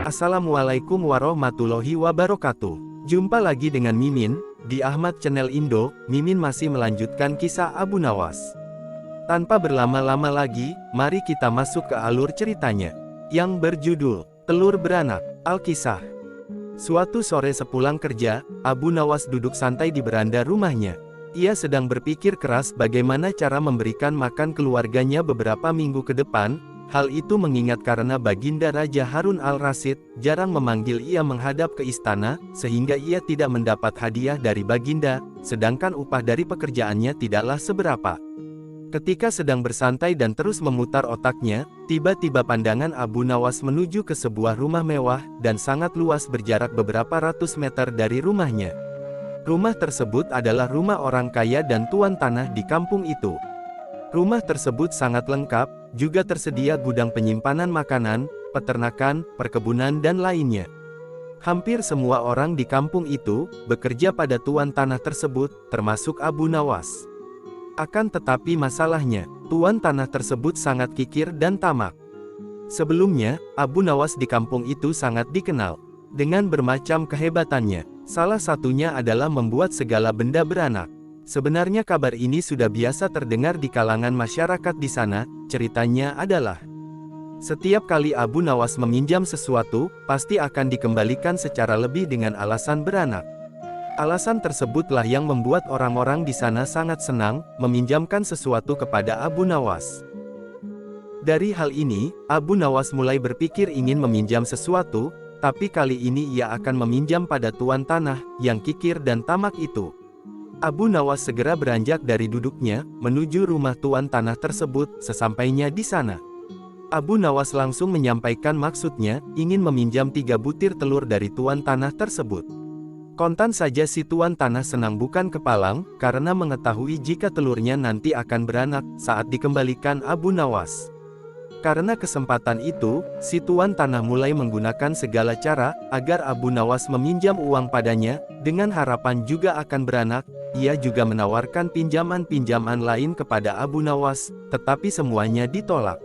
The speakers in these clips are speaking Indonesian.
Assalamualaikum warahmatullahi wabarakatuh. Jumpa lagi dengan Mimin, di Ahmad Channel Indo. Mimin masih melanjutkan kisah Abu Nawas. Tanpa berlama-lama lagi, mari kita masuk ke alur ceritanya, yang berjudul, Telur Beranak. Alkisah. Suatu sore sepulang kerja, Abu Nawas duduk santai di beranda rumahnya. Ia sedang berpikir keras bagaimana cara memberikan makan keluarganya beberapa minggu ke depan. Hal itu mengingat karena Baginda Raja Harun al-Rasyid jarang memanggil ia menghadap ke istana, sehingga ia tidak mendapat hadiah dari Baginda, sedangkan upah dari pekerjaannya tidaklah seberapa. Ketika sedang bersantai dan terus memutar otaknya, tiba-tiba pandangan Abu Nawas menuju ke sebuah rumah mewah, dan sangat luas berjarak beberapa ratus meter dari rumahnya. Rumah tersebut adalah rumah orang kaya dan tuan tanah di kampung itu. Rumah tersebut sangat lengkap, juga tersedia gudang penyimpanan makanan, peternakan, perkebunan dan lainnya. Hampir semua orang di kampung itu, bekerja pada tuan tanah tersebut, termasuk Abu Nawas. Akan tetapi masalahnya, tuan tanah tersebut sangat kikir dan tamak. Sebelumnya, Abu Nawas di kampung itu sangat dikenal dengan bermacam kehebatannya. Salah satunya adalah membuat segala benda beranak. Sebenarnya kabar ini sudah biasa terdengar di kalangan masyarakat di sana. Ceritanya adalah, setiap kali Abu Nawas meminjam sesuatu, pasti akan dikembalikan secara lebih dengan alasan beranak. Alasan tersebutlah yang membuat orang-orang di sana sangat senang meminjamkan sesuatu kepada Abu Nawas. Dari hal ini, Abu Nawas mulai berpikir ingin meminjam sesuatu, tapi kali ini ia akan meminjam pada tuan tanah yang kikir dan tamak itu. Abu Nawas segera beranjak dari duduknya, menuju rumah tuan tanah tersebut. Sesampainya di sana, Abu Nawas langsung menyampaikan maksudnya, ingin meminjam 3 butir telur dari tuan tanah tersebut. Kontan saja si tuan tanah senang bukan kepalang, karena mengetahui jika telurnya nanti akan beranak, saat dikembalikan Abu Nawas. Karena kesempatan itu, si tuan tanah mulai menggunakan segala cara, agar Abu Nawas meminjam uang padanya, dengan harapan juga akan beranak. Ia juga menawarkan pinjaman-pinjaman lain kepada Abu Nawas, tetapi semuanya ditolak.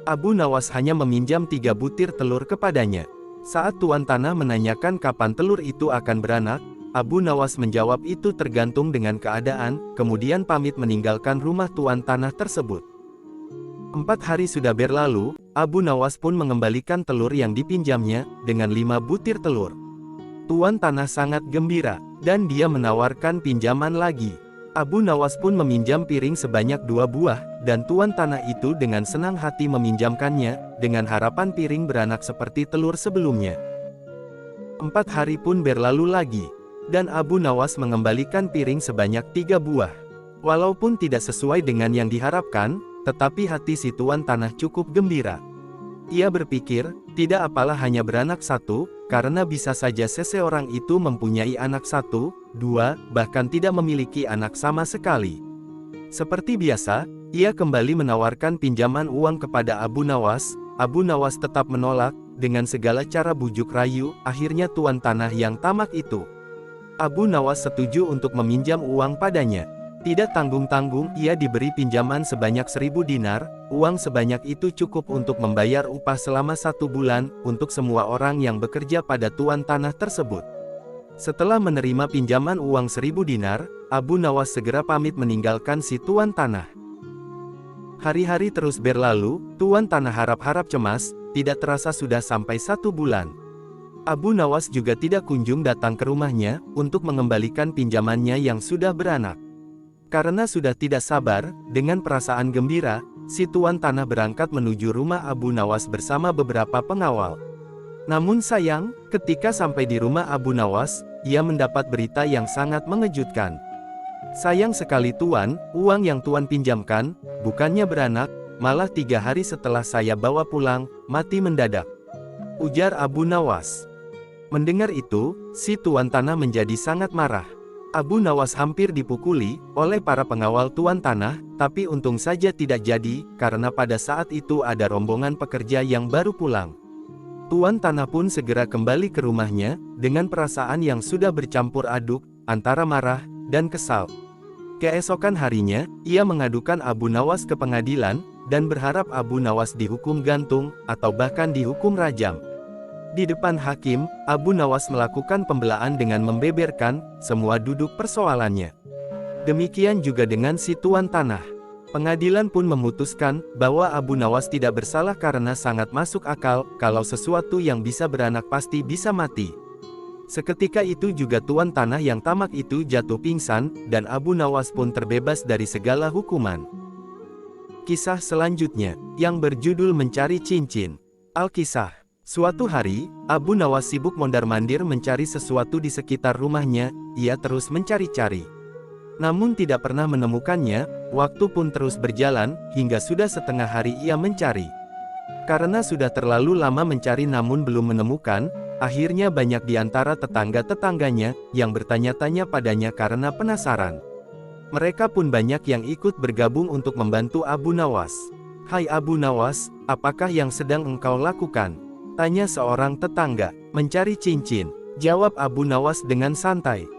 Abu Nawas hanya meminjam 3 butir telur kepadanya. Saat tuan tanah menanyakan kapan telur itu akan beranak, Abu Nawas menjawab itu tergantung dengan keadaan, kemudian pamit meninggalkan rumah tuan tanah tersebut. 4 hari sudah berlalu, Abu Nawas pun mengembalikan telur yang dipinjamnya, dengan 5 butir telur. Tuan tanah sangat gembira, dan dia menawarkan pinjaman lagi. Abu Nawas pun meminjam piring sebanyak 2 buah, dan tuan tanah itu dengan senang hati meminjamkannya, dengan harapan piring beranak seperti telur sebelumnya. 4 hari pun berlalu lagi, dan Abu Nawas mengembalikan piring sebanyak 3 buah. Walaupun tidak sesuai dengan yang diharapkan, tetapi hati si tuan tanah cukup gembira. Ia berpikir, tidak apalah hanya beranak 1, karena bisa saja seseorang itu mempunyai anak 1, 2, bahkan tidak memiliki anak sama sekali. Seperti biasa, ia kembali menawarkan pinjaman uang kepada Abu Nawas. Abu Nawas tetap menolak, dengan segala cara bujuk rayu, akhirnya tuan tanah yang tamak itu. Abu Nawas setuju untuk meminjam uang padanya. Tidak tanggung-tanggung, ia diberi pinjaman sebanyak 1000 dinar, uang sebanyak itu cukup untuk membayar upah selama 1 bulan, untuk semua orang yang bekerja pada tuan tanah tersebut. Setelah menerima pinjaman uang 1000 dinar, Abu Nawas segera pamit meninggalkan si tuan tanah. Hari-hari terus berlalu, tuan tanah harap-harap cemas, tidak terasa sudah sampai 1 bulan. Abu Nawas juga tidak kunjung datang ke rumahnya, untuk mengembalikan pinjamannya yang sudah beranak. Karena sudah tidak sabar, dengan perasaan gembira, si tuan tanah berangkat menuju rumah Abu Nawas bersama beberapa pengawal. Namun sayang, ketika sampai di rumah Abu Nawas, ia mendapat berita yang sangat mengejutkan. Sayang sekali tuan, uang yang tuan pinjamkan, bukannya beranak, malah 3 hari setelah saya bawa pulang, mati mendadak, ujar Abu Nawas. Mendengar itu, si tuan tanah menjadi sangat marah. Abu Nawas hampir dipukuli oleh para pengawal tuan tanah, tapi untung saja tidak jadi, karena pada saat itu ada rombongan pekerja yang baru pulang. Tuan tanah pun segera kembali ke rumahnya, dengan perasaan yang sudah bercampur aduk, antara marah dan kesal. Keesokan harinya, ia mengadukan Abu Nawas ke pengadilan, dan berharap Abu Nawas dihukum gantung, atau bahkan dihukum rajam. Di depan hakim, Abu Nawas melakukan pembelaan dengan membeberkan semua duduk persoalannya. Demikian juga dengan si tuan tanah. Pengadilan pun memutuskan bahwa Abu Nawas tidak bersalah karena sangat masuk akal kalau sesuatu yang bisa beranak pasti bisa mati. Seketika itu juga tuan tanah yang tamak itu jatuh pingsan, dan Abu Nawas pun terbebas dari segala hukuman. Kisah selanjutnya, yang berjudul Mencari Cincin. Alkisah. Suatu hari, Abu Nawas sibuk mondar-mandir mencari sesuatu di sekitar rumahnya. Ia terus mencari-cari, namun tidak pernah menemukannya. Waktu pun terus berjalan, hingga sudah setengah hari ia mencari. Karena sudah terlalu lama mencari namun belum menemukan, akhirnya banyak di antara tetangga-tetangganya yang bertanya-tanya padanya karena penasaran. Mereka pun banyak yang ikut bergabung untuk membantu Abu Nawas. "Hai Abu Nawas, apakah yang sedang engkau lakukan?" tanya seorang tetangga. "Mencari cincin," jawab Abu Nawas dengan santai.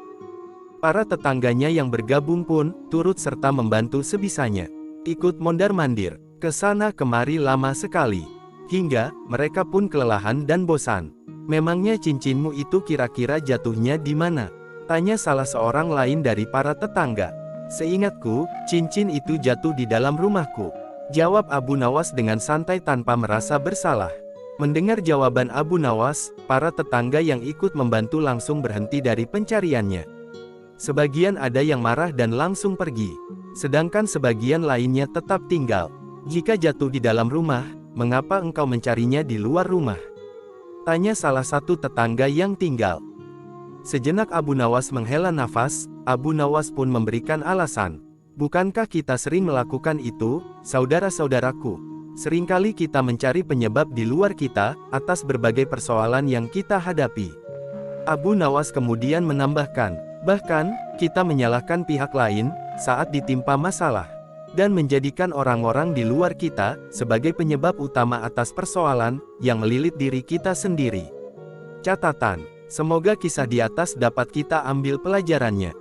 Para tetangganya yang bergabung pun turut serta membantu sebisanya. Ikut mondar-mandir ke sana kemari lama sekali, hingga mereka pun kelelahan dan bosan. "Memangnya cincinmu itu kira-kira jatuhnya di mana?" tanya salah seorang lain dari para tetangga. "Seingatku, cincin itu jatuh di dalam rumahku," jawab Abu Nawas dengan santai tanpa merasa bersalah. Mendengar jawaban Abu Nawas, para tetangga yang ikut membantu langsung berhenti dari pencariannya. Sebagian ada yang marah dan langsung pergi, sedangkan sebagian lainnya tetap tinggal. "Jika jatuh di dalam rumah, mengapa engkau mencarinya di luar rumah?" tanya salah satu tetangga yang tinggal. Sejenak Abu Nawas menghela nafas. Abu Nawas pun memberikan alasan. "Bukankah kita sering melakukan itu, saudara-saudaraku? Seringkali kita mencari penyebab di luar kita, atas berbagai persoalan yang kita hadapi." Abu Nawas kemudian menambahkan, "Bahkan, kita menyalahkan pihak lain saat ditimpa masalah, dan menjadikan orang-orang di luar kita sebagai penyebab utama atas persoalan yang melilit diri kita sendiri." Catatan: semoga kisah di atas dapat kita ambil pelajarannya.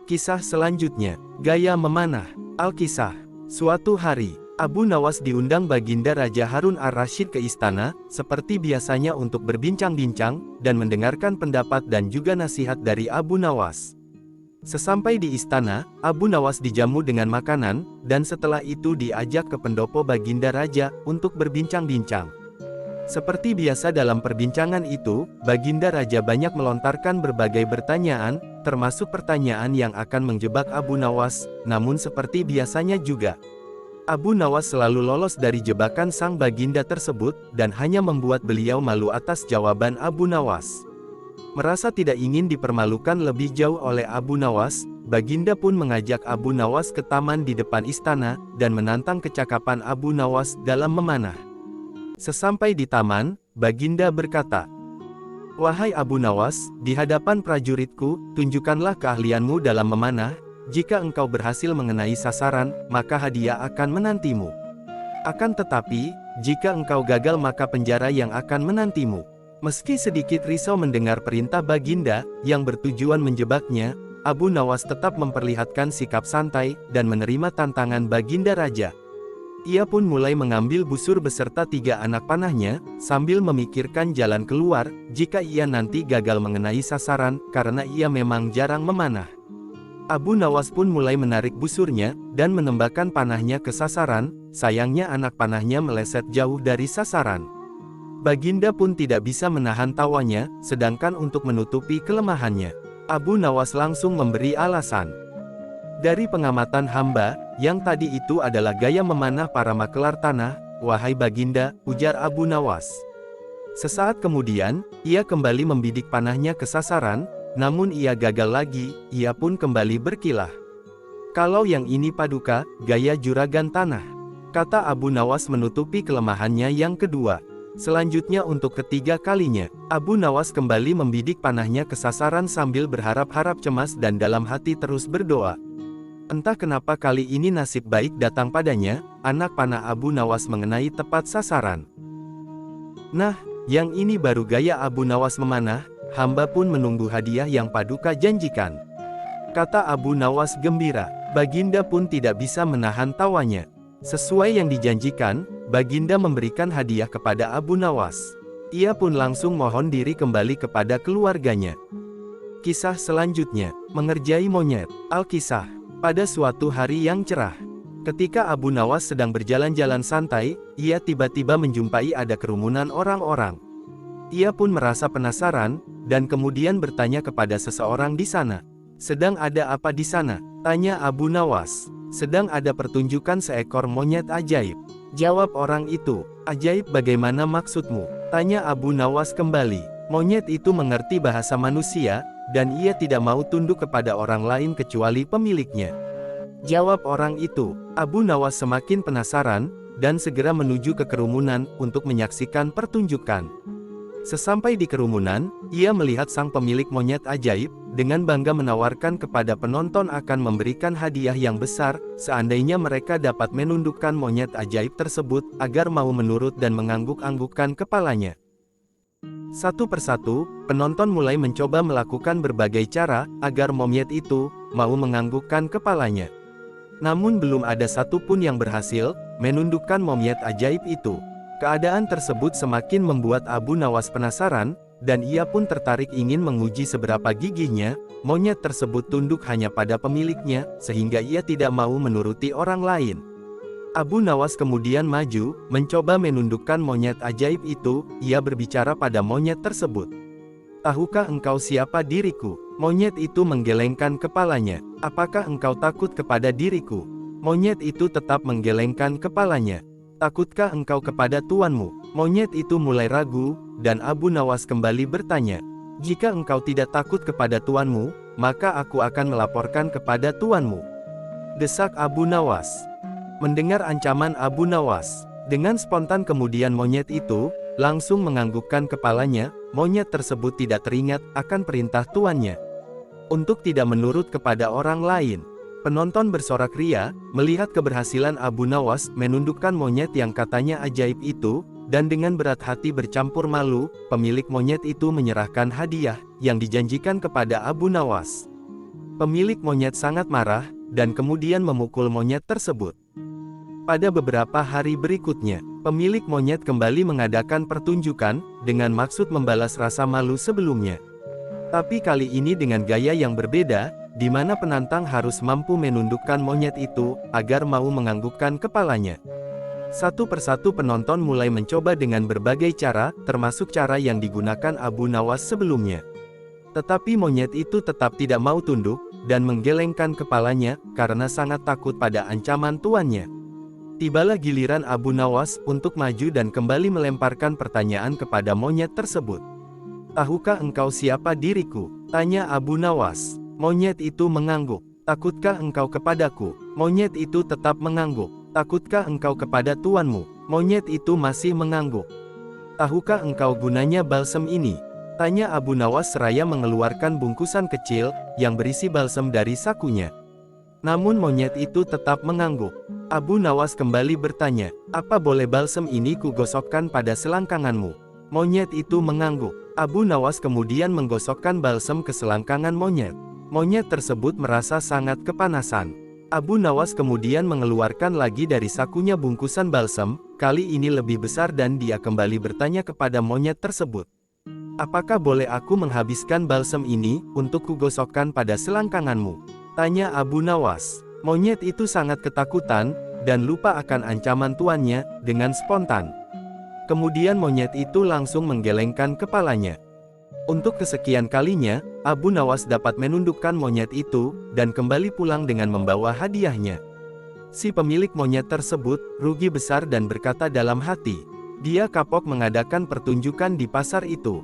Kisah selanjutnya, gaya memanah. Alkisah. Suatu hari, Abu Nawas diundang Baginda Raja Harun ar-Rasyid ke istana, seperti biasanya untuk berbincang-bincang, dan mendengarkan pendapat dan juga nasihat dari Abu Nawas. Sesampai di istana, Abu Nawas dijamu dengan makanan, dan setelah itu diajak ke pendopo Baginda Raja, untuk berbincang-bincang. Seperti biasa dalam perbincangan itu, Baginda Raja banyak melontarkan berbagai pertanyaan, termasuk pertanyaan yang akan menjebak Abu Nawas, namun seperti biasanya juga, Abu Nawas selalu lolos dari jebakan sang baginda tersebut, dan hanya membuat beliau malu atas jawaban Abu Nawas. Merasa tidak ingin dipermalukan lebih jauh oleh Abu Nawas, Baginda pun mengajak Abu Nawas ke taman di depan istana, dan menantang kecakapan Abu Nawas dalam memanah. Sesampai di taman, Baginda berkata, "Wahai Abu Nawas, di hadapan prajuritku, tunjukkanlah keahlianmu dalam memanah. Jika engkau berhasil mengenai sasaran, maka hadiah akan menantimu. Akan tetapi, jika engkau gagal maka penjara yang akan menantimu." Meski sedikit risau mendengar perintah Baginda, yang bertujuan menjebaknya, Abu Nawas tetap memperlihatkan sikap santai, dan menerima tantangan Baginda Raja. Ia pun mulai mengambil busur beserta 3 anak panahnya, sambil memikirkan jalan keluar, jika ia nanti gagal mengenai sasaran, karena ia memang jarang memanah. Abu Nawas pun mulai menarik busurnya, dan menembakkan panahnya ke sasaran. Sayangnya anak panahnya meleset jauh dari sasaran. Baginda pun tidak bisa menahan tawanya, sedangkan untuk menutupi kelemahannya, Abu Nawas langsung memberi alasan. "Dari pengamatan hamba, yang tadi itu adalah gaya memanah para makelar tanah, wahai Baginda," ujar Abu Nawas. Sesaat kemudian, ia kembali membidik panahnya ke sasaran, namun ia gagal lagi. Ia pun kembali berkilah. "Kalau yang ini Paduka, gaya juragan tanah," kata Abu Nawas menutupi kelemahannya yang kedua. Selanjutnya untuk ketiga kalinya, Abu Nawas kembali membidik panahnya ke sasaran sambil berharap-harap cemas dan dalam hati terus berdoa. Entah kenapa kali ini nasib baik datang padanya, anak panah Abu Nawas mengenai tepat sasaran. "Nah, yang ini baru gaya Abu Nawas memanah. Hamba pun menunggu hadiah yang Paduka janjikan," kata Abu Nawas gembira. Baginda pun tidak bisa menahan tawanya. Sesuai yang dijanjikan, Baginda memberikan hadiah kepada Abu Nawas. Ia pun langsung mohon diri kembali kepada keluarganya. Kisah selanjutnya, mengerjai monyet. Alkisah, pada suatu hari yang cerah, ketika Abu Nawas sedang berjalan-jalan santai, ia tiba-tiba menjumpai ada kerumunan orang-orang. Ia pun merasa penasaran, dan kemudian bertanya kepada seseorang di sana. "Sedang ada apa di sana?" tanya Abu Nawas. "Sedang ada pertunjukan seekor monyet ajaib," jawab orang itu. "Ajaib bagaimana maksudmu?" tanya Abu Nawas kembali. Monyet itu mengerti bahasa manusia, dan ia tidak mau tunduk kepada orang lain kecuali pemiliknya, jawab orang itu. Abu Nawas semakin penasaran, dan segera menuju ke kerumunan untuk menyaksikan pertunjukan. Sesampai di kerumunan, ia melihat sang pemilik monyet ajaib, dengan bangga menawarkan kepada penonton akan memberikan hadiah yang besar, seandainya mereka dapat menundukkan monyet ajaib tersebut, agar mau menurut dan mengangguk-anggukkan kepalanya. Satu persatu, penonton mulai mencoba melakukan berbagai cara, agar monyet itu mau menganggukkan kepalanya. Namun belum ada satupun yang berhasil menundukkan monyet ajaib itu. Keadaan tersebut semakin membuat Abu Nawas penasaran, dan ia pun tertarik ingin menguji seberapa gigihnya monyet tersebut tunduk hanya pada pemiliknya, sehingga ia tidak mau menuruti orang lain. Abu Nawas kemudian maju, mencoba menundukkan monyet ajaib itu. Ia berbicara pada monyet tersebut. "Tahukah engkau siapa diriku?" Monyet itu menggelengkan kepalanya. "Apakah engkau takut kepada diriku?" Monyet itu tetap menggelengkan kepalanya. "Takutkah engkau kepada tuanmu?" Monyet itu mulai ragu, dan Abu Nawas kembali bertanya, "Jika engkau tidak takut kepada tuanmu, maka aku akan melaporkan kepada tuanmu," desak Abu Nawas. Mendengar ancaman Abu Nawas, dengan spontan kemudian monyet itu langsung menganggukkan kepalanya. Monyet tersebut tidak teringat akan perintah tuannya untuk tidak menurut kepada orang lain. Penonton bersorak ria, melihat keberhasilan Abu Nawas menundukkan monyet yang katanya ajaib itu, dan dengan berat hati bercampur malu, pemilik monyet itu menyerahkan hadiah yang dijanjikan kepada Abu Nawas. Pemilik monyet sangat marah, dan kemudian memukul monyet tersebut. Pada beberapa hari berikutnya, pemilik monyet kembali mengadakan pertunjukan, dengan maksud membalas rasa malu sebelumnya. Tapi kali ini dengan gaya yang berbeda, di mana penantang harus mampu menundukkan monyet itu, agar mau menganggukkan kepalanya. Satu persatu penonton mulai mencoba dengan berbagai cara, termasuk cara yang digunakan Abu Nawas sebelumnya. Tetapi monyet itu tetap tidak mau tunduk, dan menggelengkan kepalanya, karena sangat takut pada ancaman tuannya. Tibalah giliran Abu Nawas untuk maju dan kembali melemparkan pertanyaan kepada monyet tersebut. "Tahukah engkau siapa diriku?" tanya Abu Nawas. Monyet itu mengangguk. "Takutkah engkau kepadaku?" Monyet itu tetap mengangguk. "Takutkah engkau kepada tuanmu?" Monyet itu masih mengangguk. "Tahukah engkau gunanya balsem ini?" tanya Abu Nawas seraya mengeluarkan bungkusan kecil yang berisi balsem dari sakunya. Namun monyet itu tetap mengangguk. Abu Nawas kembali bertanya, "Apa boleh balsem ini kugosokkan pada selangkanganmu?" Monyet itu mengangguk. Abu Nawas kemudian menggosokkan balsem ke selangkangan monyet. Monyet tersebut merasa sangat kepanasan. Abu Nawas kemudian mengeluarkan lagi dari sakunya bungkusan balsem, kali ini lebih besar, dan dia kembali bertanya kepada monyet tersebut, "Apakah boleh aku menghabiskan balsem ini untuk kugosokkan pada selangkanganmu?" tanya Abu Nawas. Monyet itu sangat ketakutan, dan lupa akan ancaman tuannya, dengan spontan. Kemudian monyet itu langsung menggelengkan kepalanya. Untuk kesekian kalinya, Abu Nawas dapat menundukkan monyet itu, dan kembali pulang dengan membawa hadiahnya. Si pemilik monyet tersebut rugi besar dan berkata dalam hati, dia kapok mengadakan pertunjukan di pasar itu.